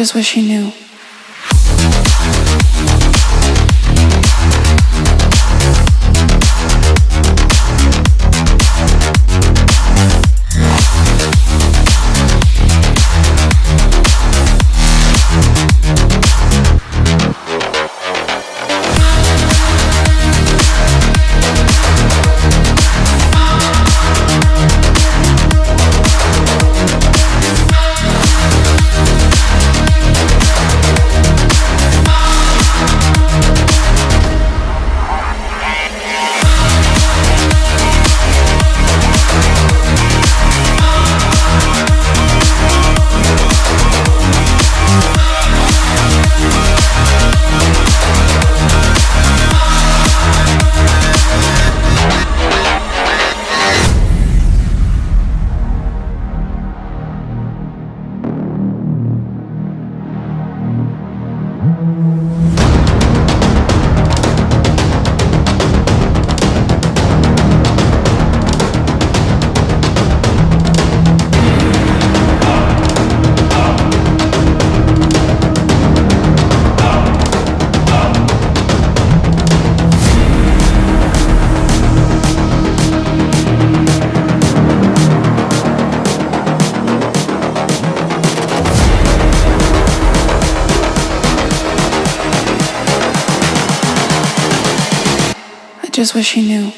Just wish you knew. Just wish you knew.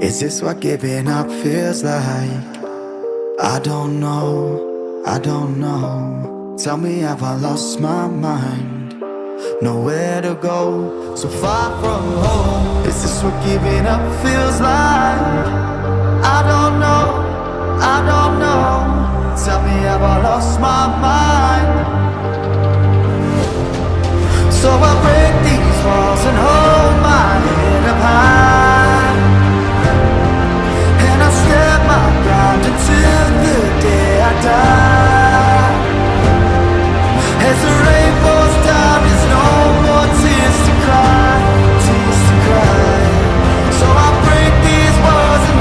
Is this what giving up feels like? I don't know, I don't know. Tell me, have I lost my mind? Nowhere to go, so far from home. Is this what giving up feels like? I don't know, I don't know. Tell me, have I lost my mind? So I break these walls and hold my head up high, and I step my ground until the day I die. As the rain falls down, there's no more tears to cry, tears to cry. So I break these walls and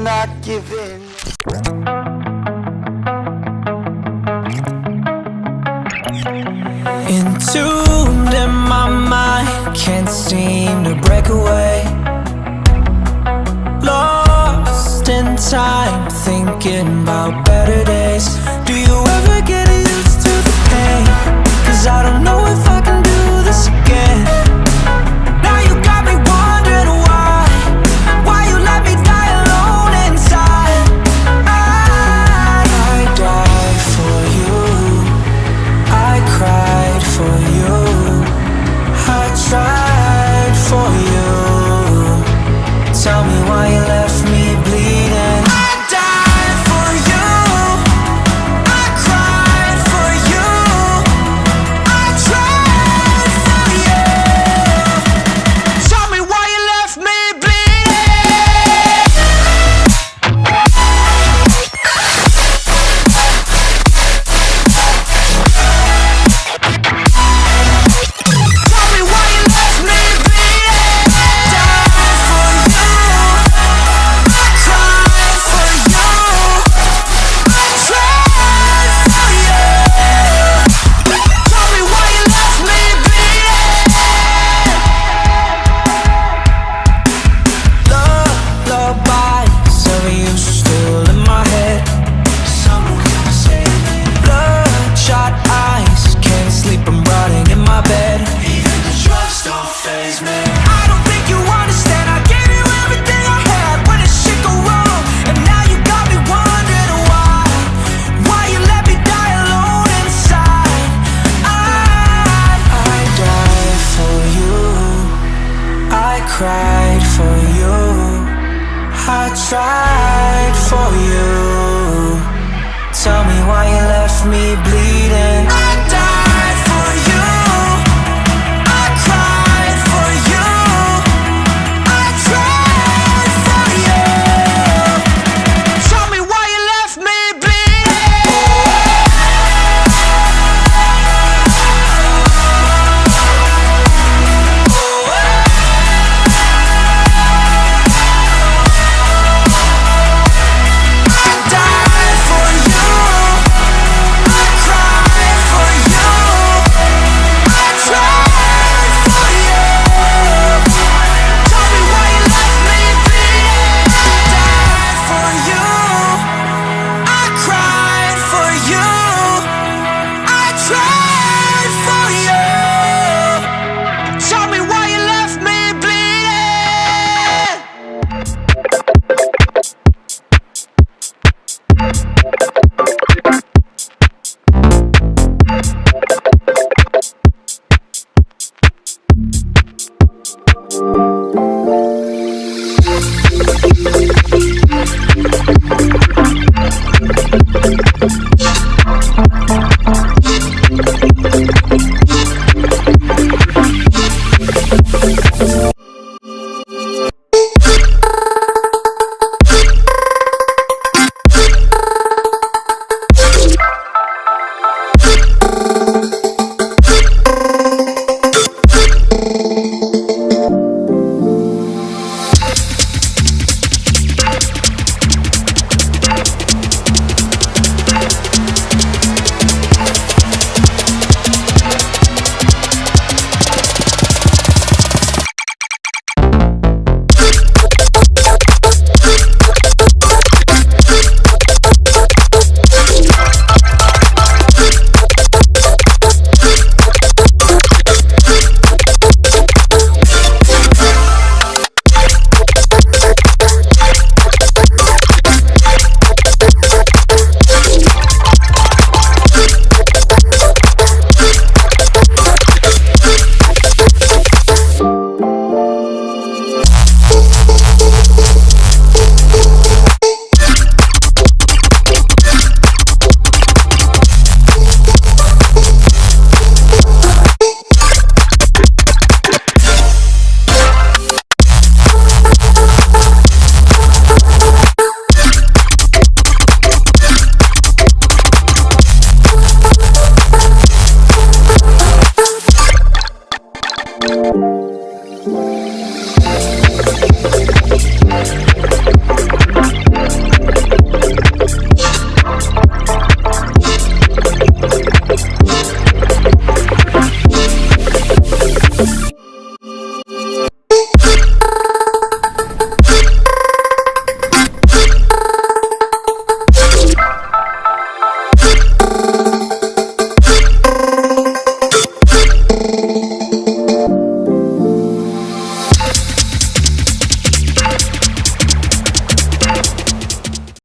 not give in. Entombed in my mind, can't seem to break away. Lost in time, thinking about better days. Do you ever get used to the pain? 'Cause I don't know if I can do this again. Now you got me wondering why you let me die alone inside. I died for you, I cried for you, I tried for you. Tell me why you left me bleeding. I died for you, I cried for you, I tried for you. Tell me why you left me bleeding. Tell me why you left me bleeding. Died for you, I cried for you, I tried for you. Tell me why you left me bleeding. Lullabies of you still in my head. Bloodshot eyes, can't sleep, I'm rotting in my bed. Even the drugs don't faze me. I don't think you understand, I gave you everything I had. When did shit go wrong? And now you got me wondering why you let me die alone inside. I died for you, I cried for you, I tried for you. Tell me why you left me bleeding.